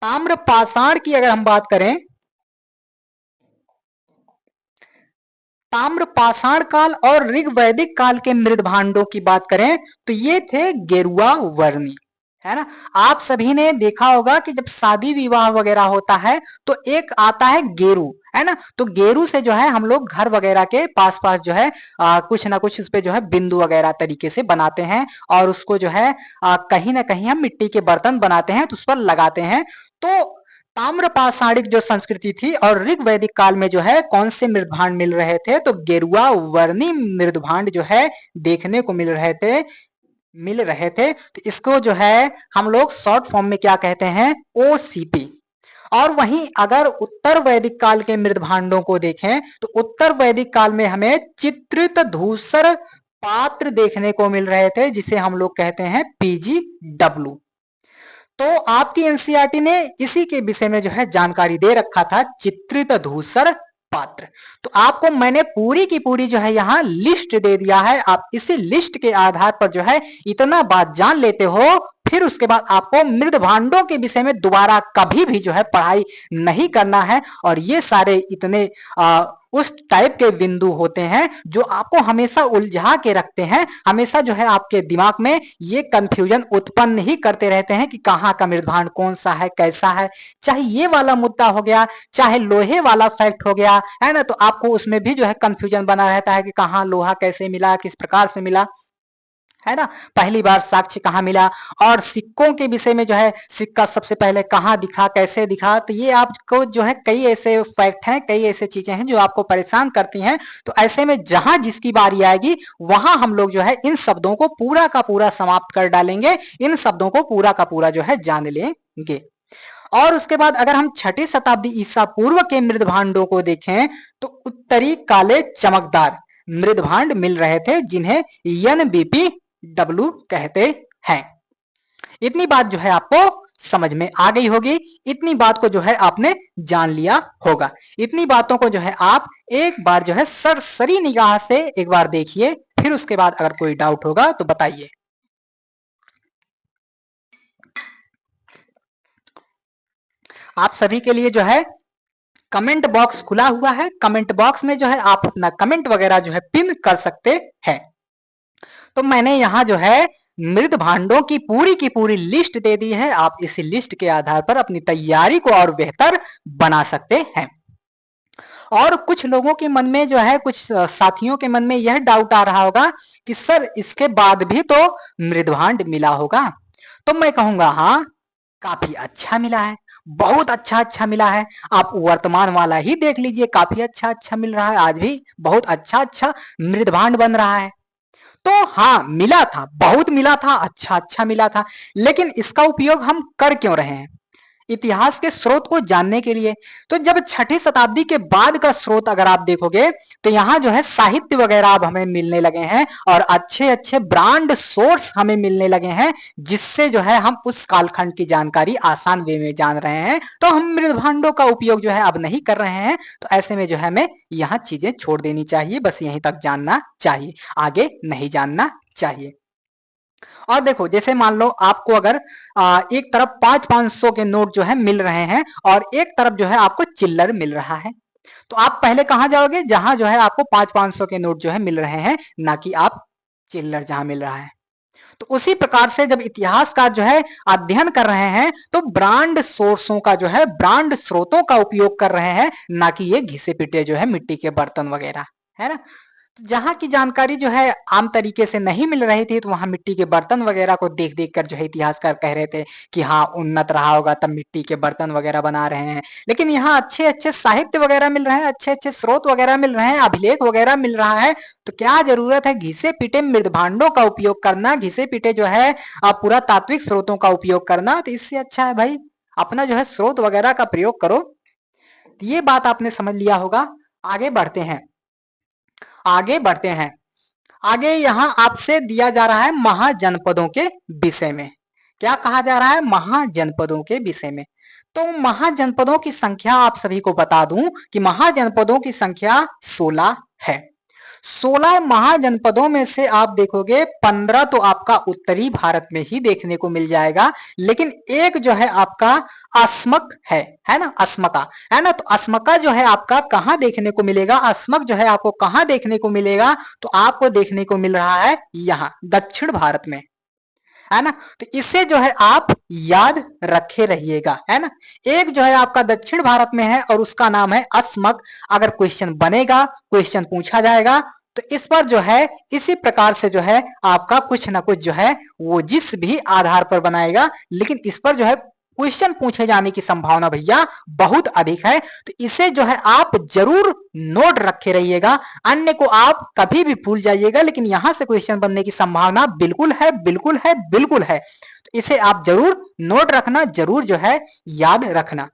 ताम्र पाषाण की अगर हम बात करें, ताम्र पाषाण काल और ऋग्वैदिक काल के मृद भांडों की बात करें तो ये थे गेरुआ वर्णी, है ना। आप सभी ने देखा होगा कि जब शादी विवाह वगैरह होता है तो एक आता है गेरू, है ना। तो गेरू से जो है हम लोग घर वगैरह के पास पास जो है कुछ ना कुछ उस पे जो है बिंदु वगैरह तरीके से बनाते हैं और उसको जो है कहीं ना कहीं हम मिट्टी के बर्तन बनाते हैं तो उस पर लगाते हैं। तो ताम्र पाषाणिक जो संस्कृति थी और ऋग्वैदिक काल में जो है कौन से मृदभांड मिल रहे थे, तो गेरुआ वर्णी मृदभांड जो है देखने को मिल रहे थे। तो इसको जो है हम लोग शॉर्ट फॉर्म में क्या कहते हैं, ओसीपी। और वहीं अगर उत्तर वैदिक काल के मृदभांडों को देखें तो उत्तर वैदिक काल में हमें चित्रित धूसर पात्र देखने को मिल रहे थे, जिसे हम लोग कहते हैं PGW। तो आपकी एनसीईआरटी ने इसी के विषय में जो है जानकारी दे रखा था, चित्रित धूसर पात्र। तो आपको मैंने पूरी की पूरी जो है यहाँ लिस्ट दे दिया है। आप इसी लिस्ट के आधार पर जो है इतना बात जान लेते हो, फिर उसके बाद आपको मृदभांडों के विषय में दोबारा कभी भी जो है पढ़ाई नहीं करना है। और ये सारे इतने उस टाइप के बिंदु होते हैं जो आपको हमेशा उलझा के रखते हैं, हमेशा जो है आपके दिमाग में ये कंफ्यूजन उत्पन्न ही करते रहते हैं कि कहाँ का मृदभांड कौन सा है, कैसा है। चाहे ये वाला मुद्दा हो गया, चाहे लोहे वाला फैक्ट हो गया, है ना, तो आपको उसमें भी जो है कंफ्यूजन बना रहता है कि कहाँ लोहा कैसे मिला, किस प्रकार से मिला, है ना, पहली बार साक्ष्य कहाँ मिला। और सिक्कों के विषय में जो है सिक्का सबसे पहले कहाँ दिखा, कैसे दिखा, तो ये आपको जो है कई ऐसे फैक्ट हैं, कई ऐसे चीजें हैं जो आपको परेशान करती हैं। तो ऐसे में जहां जिसकी बारी आएगी वहां हम लोग जो है इन शब्दों को पूरा का पूरा समाप्त कर डालेंगे, इन शब्दों को पूरा का पूरा जो है जान लेंगे। और उसके बाद अगर हम 6ठी शताब्दी ईसा पूर्व के मृदभांडों को देखें तो उत्तरी काले चमकदार मृदभांड मिल रहे थे, जिन्हें NBPW कहते हैं। इतनी बात जो है आपको समझ में आ गई होगी, इतनी बात को जो है आपने जान लिया होगा। इतनी बातों को जो है आप एक बार जो है सरसरी निगाह से एक बार देखिए, फिर उसके बाद अगर कोई डाउट होगा तो बताइए। आप सभी के लिए जो है कमेंट बॉक्स खुला हुआ है, कमेंट बॉक्स में जो है आप अपना कमेंट वगैरह जो है पिन कर सकते हैं। तो मैंने यहां जो है मृदभांडों की पूरी लिस्ट दे दी है। आप इस लिस्ट के आधार पर अपनी तैयारी को और बेहतर बना सकते हैं। और कुछ लोगों के मन में जो है, कुछ साथियों के मन में यह डाउट आ रहा होगा कि सर इसके बाद भी तो मृदभांड मिला होगा। तो मैं कहूंगा हाँ, काफी अच्छा मिला है, बहुत अच्छा मिला है। आप वर्तमान वाला ही देख लीजिए, काफी अच्छा मिल रहा है, आज भी बहुत अच्छा मृदभांड बन रहा है। तो हाँ, मिला था, बहुत मिला था, अच्छा मिला था, लेकिन इसका उपयोग हम कर क्यों रहे हैं? इतिहास के स्रोत को जानने के लिए। तो जब 6ठी शताब्दी के बाद का स्रोत अगर आप देखोगे तो यहाँ जो है साहित्य वगैरह अब हमें मिलने लगे हैं और अच्छे ब्रांड सोर्स हमें मिलने लगे हैं, जिससे जो है हम उस कालखंड की जानकारी आसान वे में जान रहे हैं। तो हम मृदभांडों का उपयोग जो है अब नहीं कर रहे हैं। तो ऐसे में जो है हमें यहाँ चीजें छोड़ देनी चाहिए, बस यहीं तक जानना चाहिए, आगे नहीं जानना चाहिए। और देखो, जैसे मान लो आपको अगर एक तरफ 500-500 के नोट जो है मिल रहे हैं और एक तरफ जो है आपको चिल्लर मिल रहा है, तो आप पहले कहां जाओगे? जहां जो है आपको 500-500 के नोट जो है मिल रहे हैं, ना कि आप चिल्लर जहां मिल रहा है। तो उसी प्रकार से जब इतिहासकार जो है अध्ययन कर रहे हैं तो ब्रांड सोर्सों का जो है, ब्रांड स्रोतों का उपयोग कर रहे हैं, ना कि ये घिसे पिटे जो है मिट्टी के बर्तन वगैरह, है ना। तो जहां की जानकारी जो है आम तरीके से नहीं मिल रही थी, तो वहां मिट्टी के बर्तन वगैरह को देख कर जो है इतिहासकार कह रहे थे कि हाँ, उन्नत रहा होगा तब मिट्टी के बर्तन वगैरह बना रहे हैं। लेकिन यहाँ अच्छे साहित्य वगैरह मिल रहे हैं, अच्छे स्रोत वगैरह मिल रहे हैं, अभिलेख वगैरह मिल रहा है, तो क्या जरूरत है घिसे पिटे मृदभांडों का उपयोग करना, घिसे पिटे जो है पूरा तात्विक स्रोतों का उपयोग करना? तो इससे अच्छा है भाई अपना जो है स्रोत वगैरह का प्रयोग करो। तो ये बात आपने समझ लिया होगा। आगे बढ़ते हैं, आगे यहां आपसे दिया जा रहा है महाजनपदों के विषय में। क्या कहा जा रहा है? महाजनपदों के विषय में। तो महाजनपदों की संख्या आप सभी को बता दूं कि महाजनपदों की संख्या 16 है। 16 महाजनपदों में से आप देखोगे 15 तो आपका उत्तरी भारत में ही देखने को मिल जाएगा, लेकिन एक जो है आपका अस्मक है ना, अस्मका, है ना। तो अस्मका जो है आपका कहां देखने को मिलेगा? अस्मक जो है आपको कहां देखने को मिलेगा? तो आपको देखने को मिल रहा है यहां दक्षिण भारत में, है ना। तो इसे जो है आप याद रखे रहिएगा, है ना। एक जो है आपका दक्षिण भारत में है और उसका नाम है अस्मक। अगर क्वेश्चन बनेगा, क्वेश्चन पूछा जाएगा, तो इस पर जो है इसी प्रकार से जो है आपका कुछ ना कुछ जो है वो जिस भी आधार पर बनाएगा, लेकिन इस पर जो है क्वेश्चन पूछे जाने की संभावना भैया बहुत अधिक है। तो इसे जो है आप जरूर नोट रखे रहिएगा, अन्य को आप कभी भी भूल जाइएगा, लेकिन यहां से क्वेश्चन बनने की संभावना बिल्कुल है। तो इसे आप जरूर नोट रखना, जरूर जो है याद रखना।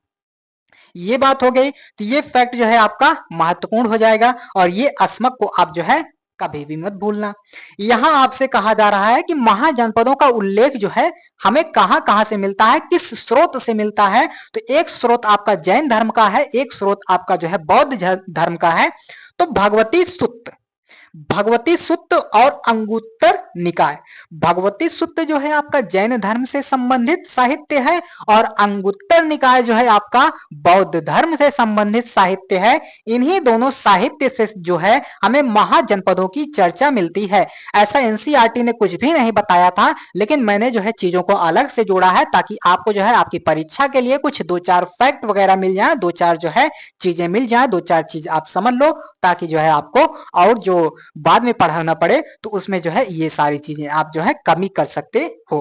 ये बात हो गई। तो ये फैक्ट जो है आपका महत्वपूर्ण हो जाएगा और ये अस्मक को आप जो है कभी भी मत भूलना। यहां आपसे कहा जा रहा है कि महाजनपदों का उल्लेख जो है हमें कहां कहां से मिलता है, किस स्रोत से मिलता है। तो एक स्रोत आपका जैन धर्म का है, एक स्रोत आपका जो है बौद्ध धर्म का है। तो भगवती सुत्त, भगवती सुत्त और अंगुत्तर निकाय। भगवती सुत्त जो है आपका जैन धर्म से संबंधित साहित्य है और अंगुत्तर निकाय जो है आपका बौद्ध धर्म से संबंधित साहित्य है। इन्हीं दोनों साहित्य से जो है हमें महाजनपदों की चर्चा मिलती है। ऐसा एनसीईआरटी ने कुछ भी नहीं बताया था, लेकिन मैंने जो है चीजों को अलग से जोड़ा है ताकि आपको जो है आपकी परीक्षा के लिए कुछ दो चार फैक्ट वगैरह मिल जाए, दो चार जो है चीजें मिल जाए, दो चार चीज आप समझ लो, ताकि जो है आपको और जो बाद में पढ़ाना पड़े तो उसमें जो है ये सारी चीजें आप जो है कमी कर सकते हो।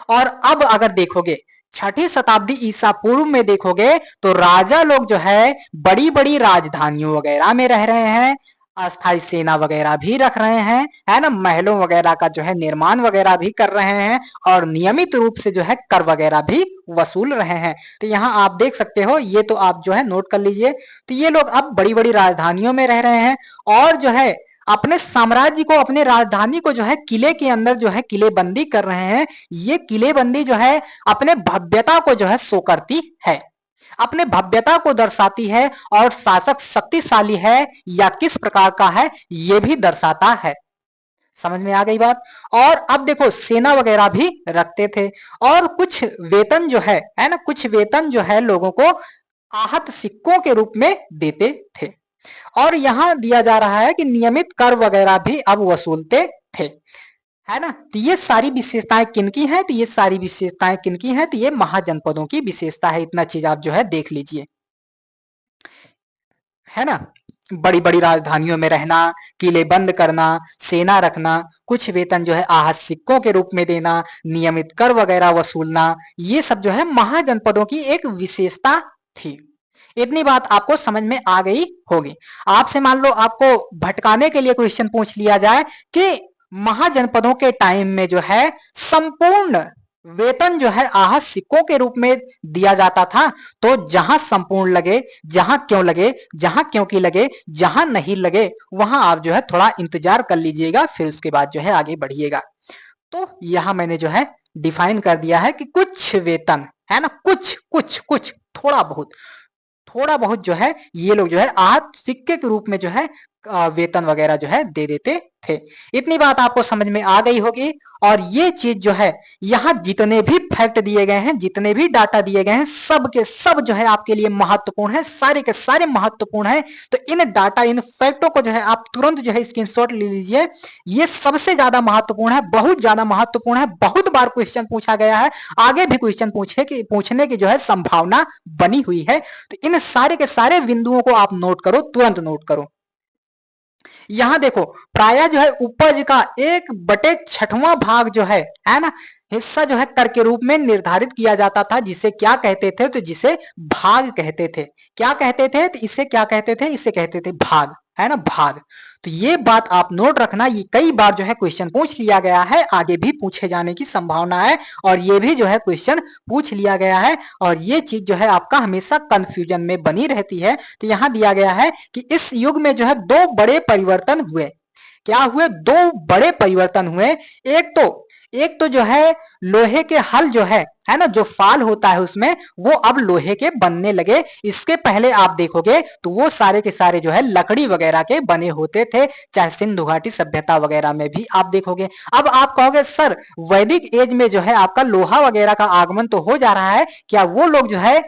और अब अगर देखोगे छठी शताब्दी ईसा पूर्व में देखोगे तो राजा लोग जो है बड़ी बड़ी राजधानियों वगैरह में रह रहे हैं, अस्थायी सेना वगैरह भी रख रहे हैं, है ना, महलों वगैरह का जो है निर्माण वगैरह भी कर रहे हैं और नियमित रूप से जो है कर वगैरह भी वसूल रहे हैं। तो यहाँ आप देख सकते हो, ये तो आप जो है नोट कर लीजिए। तो ये लोग अब बड़ी बड़ी राजधानियों में रह रहे हैं और जो है अपने साम्राज्य को, अपने राजधानी को जो है किले के अंदर जो है किलेबंदी कर रहे हैं। ये किलेबंदी जो है अपने भव्यता को जो है शो करती है, अपने भव्यता को दर्शाती है और शासक शक्तिशाली है या किस प्रकार का है ये भी दर्शाता है। समझ में आ गई बात। और अब देखो सेना वगैरह भी रखते थे और कुछ वेतन जो है ना, कुछ वेतन जो है लोगों को आहत सिक्कों के रूप में देते थे। और यहां दिया जा रहा है कि नियमित कर वगैरह भी अब वसूलते थे, है ना। तो ये सारी विशेषताएं किनकी हैं, तो ये सारी विशेषताएं किनकी हैं, तो ये महाजनपदों की विशेषता है। इतना चीज आप जो है देख लीजिए, है ना। बड़ी बड़ी राजधानियों में रहना, किले बंद करना, सेना रखना, कुछ वेतन जो है आहत सिक्कों के रूप में देना, नियमित कर वगैरह वसूलना, ये सब जो है महाजनपदों की एक विशेषता थी। इतनी बात आपको समझ में आ गई होगी। आपसे मान लो आपको भटकाने के लिए क्वेश्चन पूछ लिया जाए कि महाजनपदों के टाइम में जो है संपूर्ण वेतन जो है आहत सिक्कों के रूप में दिया जाता था, तो जहां संपूर्ण लगे, जहां क्यों लगे, जहां क्योंकि लगे, जहां नहीं लगे, वहां आप जो है थोड़ा इंतजार कर लीजिएगा, फिर उसके बाद जो है आगे बढ़िएगा। तो यहां मैंने जो है डिफाइन कर दिया है कि कुछ वेतन, है ना, कुछ कुछ कुछ थोड़ा बहुत जो है ये लोग जो है आहत सिक्के के रूप में जो है वेतन वगैरह जो है दे देते थे। इतनी बात आपको समझ में आ गई होगी। और ये चीज जो है यहाँ जितने भी फैक्ट दिए गए हैं, जितने भी डाटा दिए गए हैं, सब के सब जो है आपके लिए महत्वपूर्ण है, सारे के सारे महत्वपूर्ण है। तो इन डाटा, इन फैक्टों को जो है आप तुरंत जो है स्क्रीनशॉट ले लीजिए। ये सबसे ज्यादा महत्वपूर्ण है, बहुत ज्यादा महत्वपूर्ण है, बहुत बार क्वेश्चन पूछा गया है, आगे भी क्वेश्चन पूछने की जो है संभावना बनी हुई है। तो इन सारे के सारे बिंदुओं को आप नोट करो, तुरंत नोट करो। यहां देखो प्राय जो है उपज का 1/6वां भाग जो है ना, हिस्सा जो है कर के रूप में निर्धारित किया जाता था, जिसे क्या कहते थे, तो जिसे भाग कहते थे। क्या कहते थे, तो इसे क्या कहते थे, इसे कहते थे भाग, है ना, भाग। तो ये बात आप नोट रखना, ये कई बार जो है क्वेश्चन पूछ लिया गया है, आगे भी पूछे जाने की संभावना है और ये भी जो है क्वेश्चन पूछ लिया गया है और ये चीज जो है आपका हमेशा कंफ्यूजन में बनी रहती है। तो यहां दिया गया है कि इस युग में जो है दो बड़े परिवर्तन हुए। क्या हुए, दो बड़े परिवर्तन हुए। एक तो जो है लोहे के हल जो है ना, जो फाल होता है उसमें, वो अब लोहे के बनने लगे। इसके पहले आप देखोगे तो वो सारे के सारे जो है लकड़ी वगैरह के बने होते थे, चाहे सिंधु घाटी सभ्यता वगैरह में भी आप देखोगे। अब आप कहोगे सर वैदिक एज में जो है आपका लोहा वगैरह का आगमन तो हो जा रहा है, क्या वो लोग जो है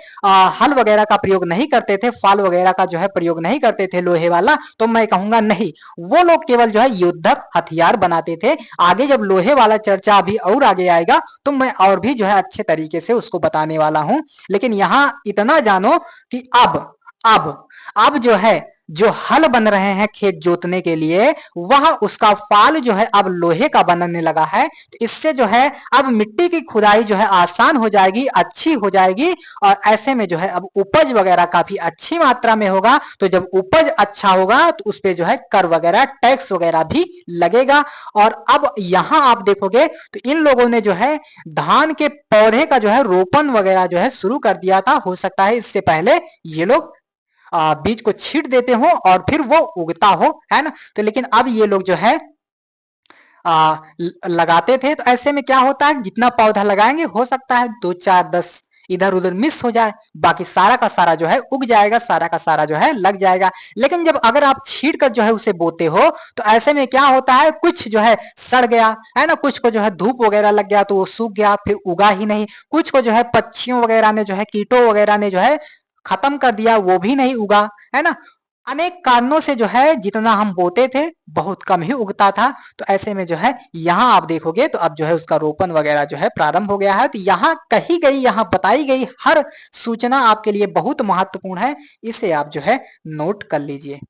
हल वगैरह का प्रयोग नहीं करते थे, फाल वगैरह का जो है प्रयोग नहीं करते थे लोहे वाला? तो मैं कहूंगा नहीं, वो लोग केवल जो है युद्धक हथियार बनाते थे। आगे जब लोहे वाला चर्चा अभी और आगे आएगा तो मैं और भी जो है अच्छे तरीके से उसको बताने वाला हूं। लेकिन यहां इतना जानो कि अब जो है जो हल बन रहे हैं खेत जोतने के लिए, वह उसका फाल जो है अब लोहे का बनने लगा है। तो इससे जो है अब मिट्टी की खुदाई जो है आसान हो जाएगी, अच्छी हो जाएगी, और ऐसे में जो है अब उपज वगैरह काफी अच्छी मात्रा में होगा। तो जब उपज अच्छा होगा तो उस पे जो है कर वगैरह, टैक्स वगैरह भी लगेगा। और अब यहां आप देखोगे तो इन लोगों ने जो है धान के पौधे का जो है रोपण वगैरह जो है शुरू कर दिया था। हो सकता है इससे पहले ये लोग बीज को छींट देते हो और फिर वो उगता हो, है ना। तो लेकिन अब ये लोग जो है लगाते थे। तो ऐसे में क्या होता है, जितना पौधा लगाएंगे हो सकता है 2 4 10 इधर उधर मिस हो जाए, बाकी सारा का सारा जो है उग जाएगा, सारा का सारा जो है लग जाएगा। लेकिन जब अगर आप छींट कर जो है उसे बोते हो तो ऐसे में क्या होता है, कुछ जो है सड़ गया, है ना, कुछ को जो है धूप वगैरह लग गया तो वो सूख गया, फिर उगा ही नहीं। कुछ को जो है पक्षियों वगैरह ने जो है, कीटों वगैरह ने जो है खत्म कर दिया, वो भी नहीं उगा, है ना। अनेक कारणों से जो है जितना हम बोते थे बहुत कम ही उगता था। तो ऐसे में जो है यहाँ आप देखोगे तो अब जो है उसका रोपण वगैरह जो है प्रारंभ हो गया है। तो यहाँ कही गई, यहाँ बताई गई हर सूचना आपके लिए बहुत महत्वपूर्ण है, इसे आप जो है नोट कर लीजिए।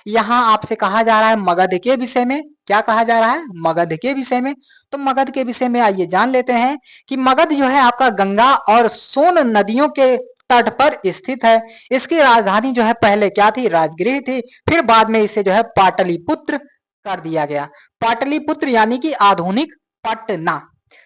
यहाँ आपसे कहा जा रहा है मगध के विषय में। क्या कहा जा रहा है, मगध के विषय में। तो मगध के विषय में आइए जान लेते हैं कि मगध जो है आपका गंगा और सोन नदियों के तट पर स्थित है। इसकी राजधानी जो है पहले क्या थी, राजगृह थी, फिर बाद में इसे जो है पाटलिपुत्र कर दिया गया। पाटलिपुत्र यानी कि आधुनिक पटना।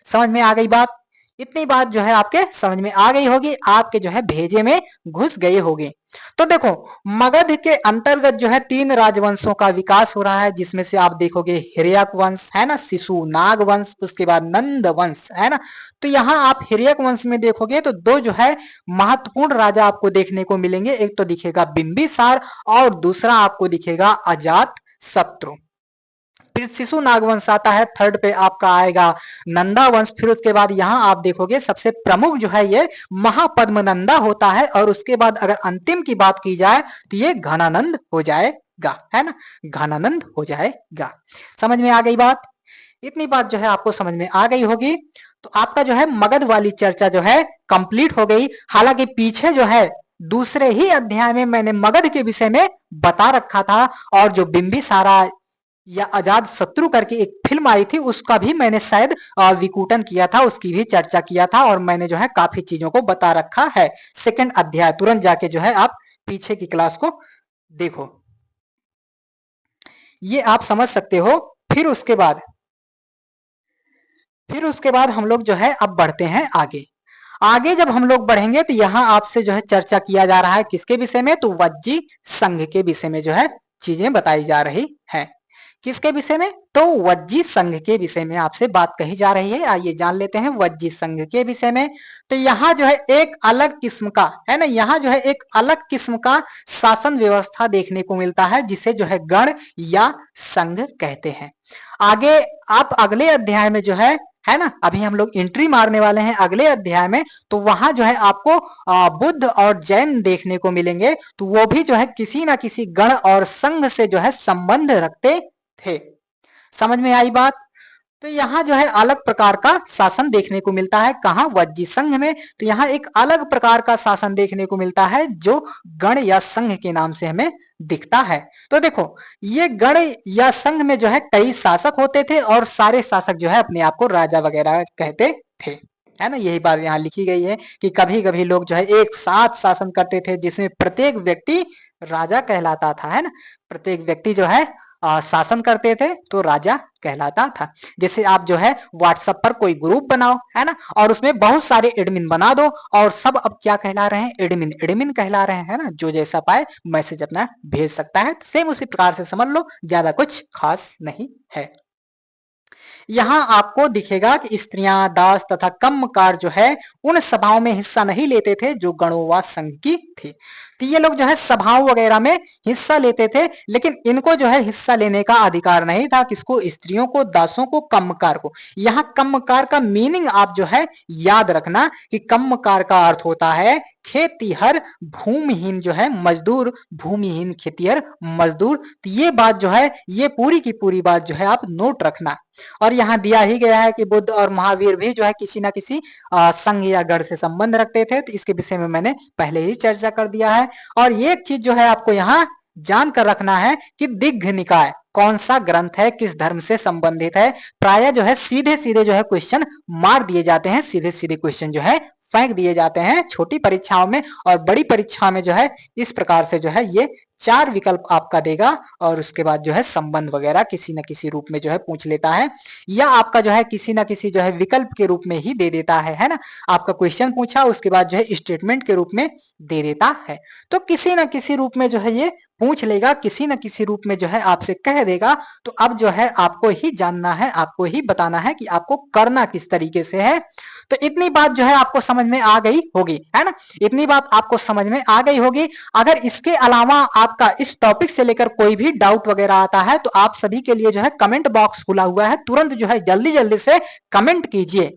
समझ में आ गई बात। इतनी बात जो है आपके समझ में आ गई होगी, आपके जो है भेजे में घुस गई होगी। तो देखो मगध के अंतर्गत जो है 3 राजवंशों का विकास हो रहा है, जिसमें से आप देखोगे हिरण्यक वंश, है ना, शिशुनाग वंश, उसके बाद नंद वंश, है ना। तो यहाँ आप हिरण्यक वंश में देखोगे तो 2 जो है महत्वपूर्ण राजा आपको देखने को मिलेंगे। एक तो दिखेगा बिंबिसार और दूसरा आपको दिखेगा अजात शत्रु। फिर शिशु नागवंश आता है, थर्ड पे आपका आएगा नंदा वंश। फिर उसके बाद यहाँ आप देखोगे सबसे प्रमुख जो है ये महापद्मनंदा होता है, और उसके बाद अगर अंतिम की बात की जाए तो ये घनानंद हो जाएगा, है ना, घनानंद हो जाएगा। समझ में आ गई बात। इतनी बात जो है आपको समझ में आ गई होगी। तो आपका जो है मगध वाली चर्चा जो है कंप्लीट हो गई। हालांकि पीछे जो है दूसरे ही अध्याय में मैंने मगध के विषय में बता रखा था, और जो बिंबिसारा या अजात शत्रु करके एक फिल्म आई थी उसका भी मैंने शायद विकूटन किया था, उसकी भी चर्चा किया था, और मैंने जो है काफी चीजों को बता रखा है। सेकंड अध्याय तुरंत जाके जो है आप पीछे की क्लास को देखो, ये आप समझ सकते हो। फिर उसके बाद हम लोग जो है अब बढ़ते हैं आगे। आगे जब हम लोग बढ़ेंगे तो यहाँ आपसे जो है चर्चा किया जा रहा है किसके विषय में, तो वज्जी संघ के विषय में जो है चीजें बताई जा रही है। किसके विषय में, तो वज्जी संघ के विषय में आपसे बात कही जा रही है। आइए जान लेते हैं वज्जी संघ के विषय में। तो यहाँ जो है एक अलग किस्म का, है ना, यहाँ जो है एक अलग किस्म का शासन व्यवस्था देखने को मिलता है, जिसे जो है गण या संघ कहते हैं। आगे आप अगले अध्याय में जो है ना, अभी हम लोग एंट्री मारने वाले हैं अगले अध्याय में, तो वहां जो है आपको बुद्ध और जैन देखने को मिलेंगे। तो वो भी जो है किसी ना किसी गण और संघ से जो है संबंध रखते थे। समझ में आई बात। तो यहाँ जो है अलग प्रकार का शासन देखने को मिलता है, कहाँ, वज्जी संघ में। तो यहाँ एक अलग प्रकार का शासन देखने को मिलता है जो गण या संघ के नाम से हमें दिखता है। तो देखो ये गण या संघ में जो है कई शासक होते थे, और सारे शासक जो है अपने आप को राजा वगैरह कहते थे, है ना। यही बात यहाँ लिखी गई है कि कभी कभी लोग जो है एक साथ शासन करते थे, जिसमें प्रत्येक व्यक्ति राजा कहलाता था, है ना। प्रत्येक व्यक्ति जो है शासन करते थे तो राजा कहलाता था। जैसे आप जो है व्हाट्सएप पर कोई ग्रुप बनाओ, है ना, और उसमें बहुत सारे एडमिन बना दो, और सब अब क्या कहला रहे हैं, एडमिन एडमिन कहला रहे हैं, है ना। जो जैसा पाए मैसेज अपना भेज सकता है। सेम उसी प्रकार से समझ लो, ज्यादा कुछ खास नहीं है। यहाँ आपको दिखेगा कि स्त्रियां, दास तथा कम्मकार जो है उन सभाओं में हिस्सा नहीं लेते थे जो गणोवा संघ की थी। तो ये लोग जो है सभाओं वगैरह में हिस्सा लेते थे, लेकिन इनको जो है हिस्सा लेने का अधिकार नहीं था। किसको, स्त्रियों को, दासों को, कम्मकार को। यहाँ कम्मकार का मीनिंग आप जो है याद रखना कि कम्मकार का अर्थ होता है खेतीहर, भूमिहीन जो है मजदूर, भूमिहीन खेतीहर मजदूर। तो ये बात जो है, ये पूरी की पूरी बात जो है आप नोट रखना। और यहाँ दिया ही गया है कि बुद्ध और महावीर भी जो है किसी ना किसी संघ या गढ़ से संबंध रखते थे। तो इसके विषय में मैंने पहले ही चर्चा कर दिया है। और ये एक चीज जो है आपको यहाँ जानकर रखना है कि दिग्घ निकाय कौन सा ग्रंथ है, किस धर्म से संबंधित है। प्राय जो है सीधे सीधे जो है क्वेश्चन मार दिए जाते हैं, सीधे सीधे क्वेश्चन जो है फेंक दिए जाते हैं छोटी परीक्षाओं में। और बड़ी परीक्षा में जो है इस प्रकार से जो है ये 4 विकल्प आपका देगा और उसके बाद जो है संबंध वगैरह किसी न किसी रूप में जो है पूछ लेता है, या आपका जो है किसी न किसी जो है विकल्प के रूप में ही दे देता है ना। आपका क्वेश्चन पूछा, उसके बाद जो है स्टेटमेंट के रूप में दे देता है। तो किसी न किसी रूप में जो है ये पूछ लेगा, किसी न किसी रूप में जो है आपसे कह देगा। तो अब जो है आपको ही जानना है, आपको ही बताना है कि आपको करना किस तरीके से है। तो इतनी बात जो है आपको समझ में आ गई होगी, है ना। इतनी बात आपको समझ में आ गई होगी। अगर इसके अलावा आपका इस टॉपिक से लेकर कोई भी डाउट वगैरह आता है तो आप सभी के लिए जो है कमेंट बॉक्स खुला हुआ है, तुरंत जो है जल्दी जल्दी से कमेंट कीजिए।